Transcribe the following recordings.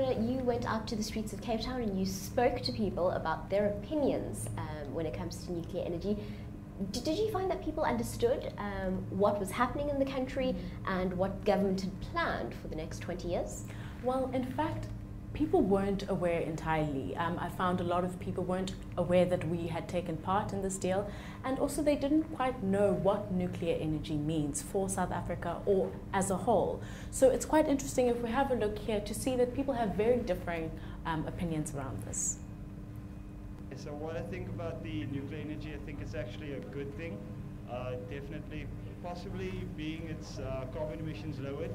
Astra, you went out to the streets of Cape Town and you spoke to people about their opinions when it comes to nuclear energy. Did you find that people understood what was happening in the country and what government had planned for the next 20 years? Well, in fact, people weren't aware entirely. I found a lot of people weren't aware that we had taken part in this deal, and also they didn't quite know what nuclear energy means for South Africa or as a whole. So it's quite interesting if we have a look here to see that people have very differing opinions around this. So what I think about the nuclear energy, I think it's actually a good thing. Definitely, possibly being its carbon emissions lowered.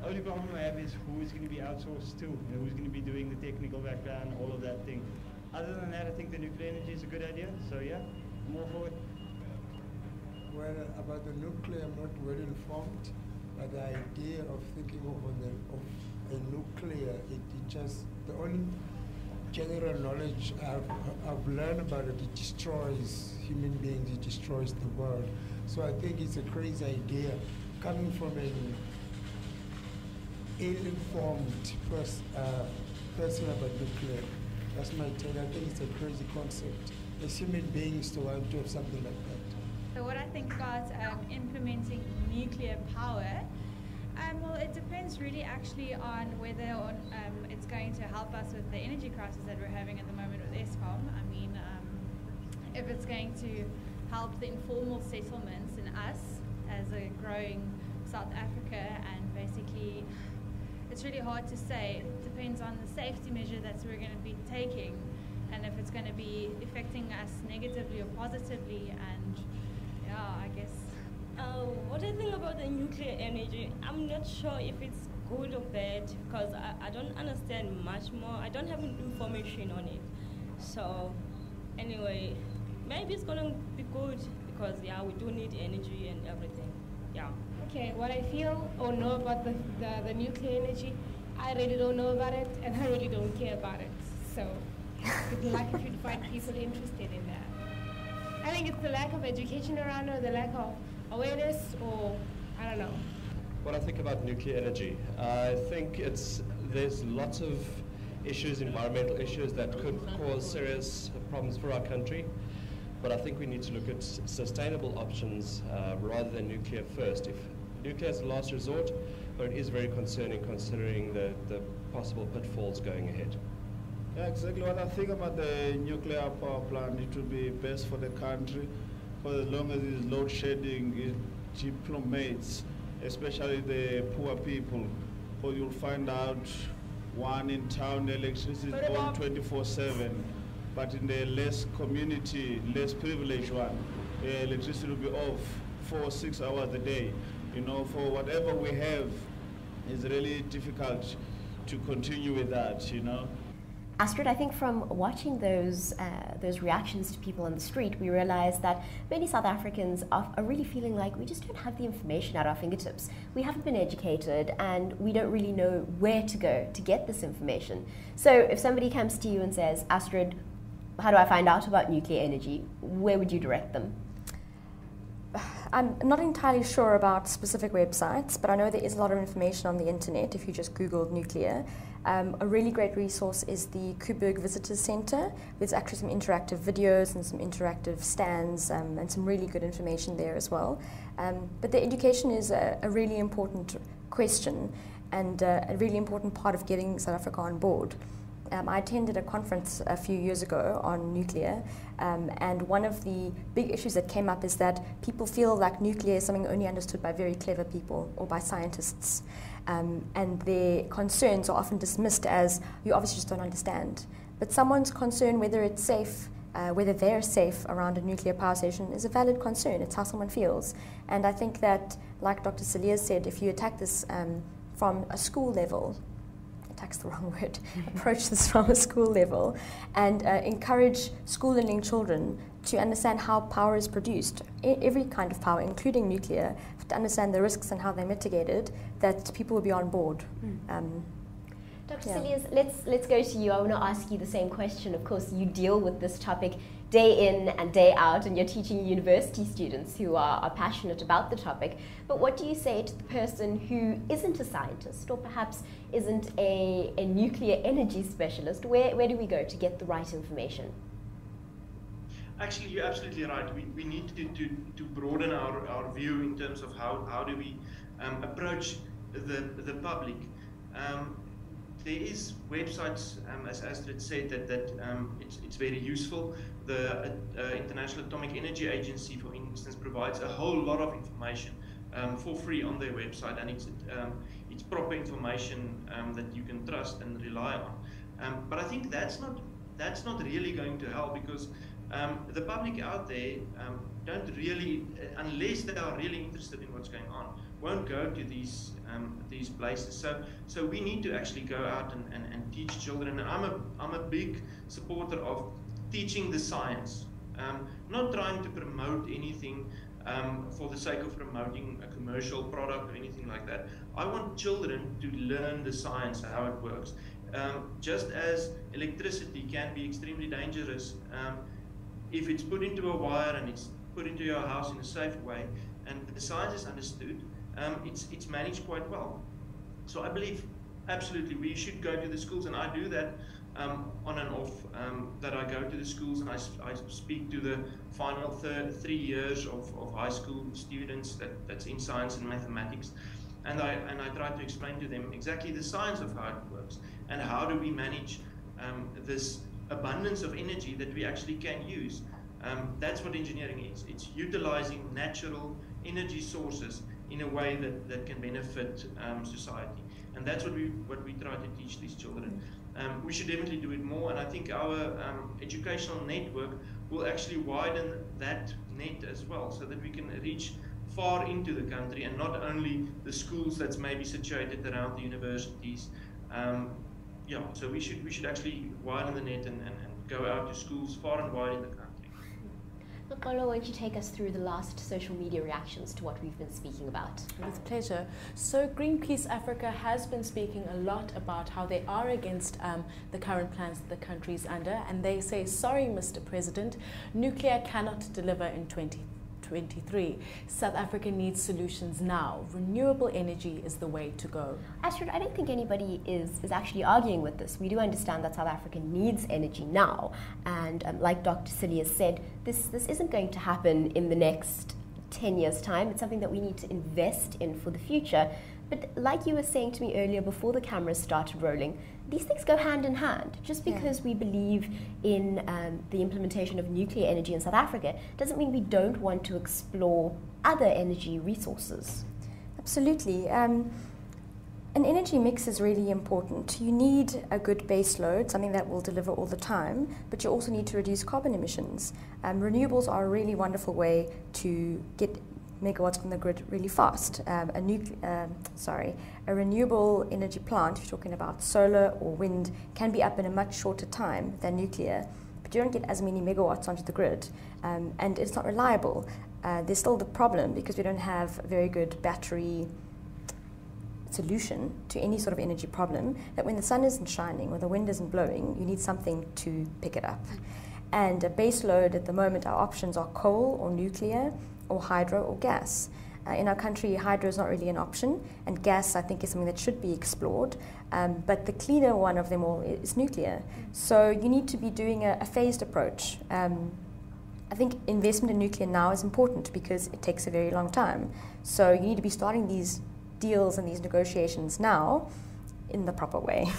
Only problem I have is who is going to be outsourced to, and who's going to be doing the technical background, all of that thing. Other than that, I think the nuclear energy is a good idea. So yeah, more for it. Well, about the nuclear, I'm not well informed, but the idea of thinking of a nuclear, it just, the only general knowledge I've learned about it, it destroys human beings, it destroys the world. So I think it's a crazy idea coming from an ill-informed person about nuclear. That's my take. I think it's a crazy concept. As human beings to want to have something like that. So what I think about implementing nuclear power, well, it depends really actually on whether it's going to help us with the energy crisis that we're having at the moment with Eskom. I mean, if it's going to help the informal settlements in us as a growing South Africa, and basically it's really hard to say. It depends on the safety measure that we're going to be taking, and if it's going to be affecting us negatively or positively. And yeah, I guess. What I think about the nuclear energy, I'm not sure if it's good or bad, because I don't understand much more. I don't have information on it. So anyway, maybe it's going to be good, because yeah, we do need energy and everything. Yeah. Okay, what I feel or know about the nuclear energy, I really don't know about it, and I really don't care about it. So good luck if you find people interested in that. I think it's the lack of education around it, or the lack of awareness, or I don't know. What I think about nuclear energy, I think there's lots of issues, environmental issues, that could cause serious problems for our country. But I think we need to look at sustainable options rather than nuclear first. If nuclear is the last resort, but it is very concerning considering the possible pitfalls going ahead. Yeah, exactly what I think about the nuclear power plant. It will be best for the country, for as long as it's load shedding, it diplomates, especially the poor people. Or you'll find out one in town, the electricity is on 24/7. But in the less community, less privileged one, electricity will be off 4 or 6 hours a day. You know, for whatever we have, it's really difficult to continue with that, you know. Astrid, I think from watching those reactions to people on the street, we realized that many South Africans are really feeling like we just don't have the information at our fingertips. We haven't been educated, and we don't really know where to go to get this information. So if somebody comes to you and says, Astrid, how do I find out about nuclear energy? Where would you direct them? I'm not entirely sure about specific websites, but I know there is a lot of information on the internet if you just Google nuclear. A really great resource is the Coburg Visitors Center. There's actually some interactive videos and some interactive stands and some really good information there as well. But the education is a really important question and a really important part of getting South Africa on board. I attended a conference a few years ago on nuclear, and one of the big issues that came up is that people feel like nuclear is something only understood by very clever people or by scientists, and their concerns are often dismissed as, you obviously just don't understand. But someone's concern whether it's safe, whether they're safe around a nuclear power station is a valid concern. It's how someone feels. And I think that, like Dr. Salia said, if you attack this from a school level, attack's the wrong word, approach this from a school level and encourage school-learning children to understand how power is produced, every kind of power, including nuclear, to understand the risks and how they're mitigated, that people will be on board. Dr. Silias, let's go to you. I want to ask you the same question. Of course, you deal with this topic day in and day out, and you're teaching university students who are passionate about the topic. But what do you say to the person who isn't a scientist, or perhaps isn't a nuclear energy specialist? Where do we go to get the right information? Actually, you're absolutely right. We need to broaden our view in terms of how do we approach the public. There is websites, as Astrid said, that it's very useful. The International Atomic Energy Agency, for instance, provides a whole lot of information for free on their website, and it's proper information that you can trust and rely on. But I think that's not really going to help, because the public out there don't really, unless they are really interested in what's going on, won't go to these places. So we need to actually go out and teach children. And I'm a big supporter of teaching the science, not trying to promote anything for the sake of promoting a commercial product or anything like that. I want children to learn the science, how it works. Just as electricity can be extremely dangerous if it's put into a wire and it's put into your house in a safe way, and the science is understood, it's managed quite well. So I believe absolutely we should go to the schools, and I do that on and off, that I go to the schools and I speak to the final 3 years of high school students that's in science and mathematics, and I try to explain to them exactly the science of how it works and how do we manage this abundance of energy that we actually can use. That's what engineering is. It's utilizing natural energy sources in a way that can benefit society, and that's what we try to teach these children. We should definitely do it more, and I think our educational network will actually widen that net as well, so that we can reach far into the country and not only the schools that's maybe situated around the universities. Yeah, so we should actually widen the net and go out to schools far and wide in the country. Nkolo, won't you take us through the last social media reactions to what we've been speaking about? With pleasure. So Greenpeace Africa has been speaking a lot about how they are against the current plans that the country is under, and they say, sorry, Mr. President, nuclear cannot deliver in 2023. South Africa needs solutions now. Renewable energy is the way to go. Astrid, I don't think anybody is actually arguing with this. We do understand that South Africa needs energy now, and like Dr. Silly has said, this isn't going to happen in the next 10 years' time. It's something that we need to invest in for the future. But like you were saying to me earlier before the cameras started rolling, these things go hand in hand. Just because we believe in the implementation of nuclear energy in South Africa doesn't mean we don't want to explore other energy resources. Absolutely. An energy mix is really important. You need a good base load, something that will deliver all the time, but you also need to reduce carbon emissions. Renewables are a really wonderful way to get megawatts on the grid really fast. A renewable energy plant, if you're talking about solar or wind, can be up in a much shorter time than nuclear, but you don't get as many megawatts onto the grid, and it's not reliable. There's still the problem because we don't have a very good battery solution to any sort of energy problem, that when the sun isn't shining or the wind isn't blowing, you need something to pick it up. And a base load at the moment, our options are coal or nuclear, or hydro or gas. In our country, hydro is not really an option, and gas, I think, is something that should be explored, but the cleaner one of them all is nuclear. So you need to be doing a phased approach. I think investment in nuclear now is important because it takes a very long time. So you need to be starting these deals and these negotiations now in the proper way.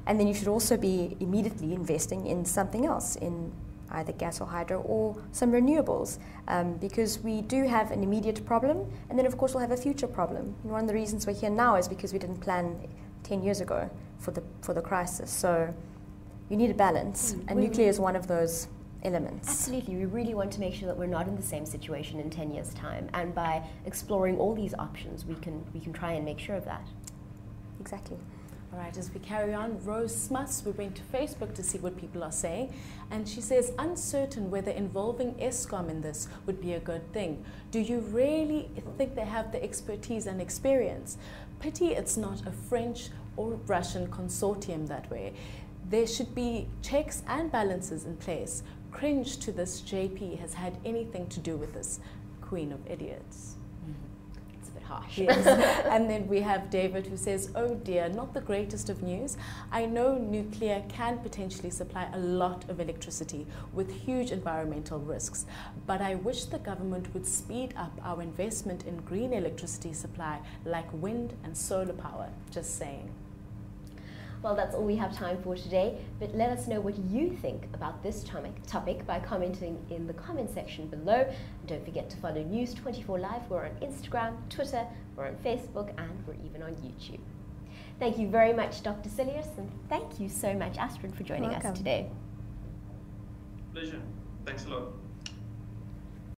And then you should also be immediately investing in something else, in either gas or hydro or some renewables, because we do have an immediate problem, and then of course we'll have a future problem. And one of the reasons we're here now is because we didn't plan 10 years ago for the crisis. So you need a balance, and nuclear is one of those elements. Absolutely, we really want to make sure that we're not in the same situation in 10 years' time, and by exploring all these options, we can try and make sure of that. Exactly. All right, as we carry on, Rose Smuts, we went to Facebook to see what people are saying, and she says, uncertain whether involving Eskom in this would be a good thing. Do you really think they have the expertise and experience? Pity it's not a French or Russian consortium that way. There should be checks and balances in place. cringe to this JP has had anything to do with this queen of idiots. It's a bit harsh. Yes. And then we have David who says, oh dear, not the greatest of news. I know nuclear can potentially supply a lot of electricity with huge environmental risks, but I wish the government would speed up our investment in green electricity supply like wind and solar power. Just saying. Well, that's all we have time for today, but let us know what you think about this topic by commenting in the comment section below. And don't forget to follow News24 Live. We're on Instagram, Twitter, we're on Facebook, and we're even on YouTube. Thank you very much, Dr. Silius, and thank you so much, Astrid, for joining us today. Pleasure. Thanks a lot.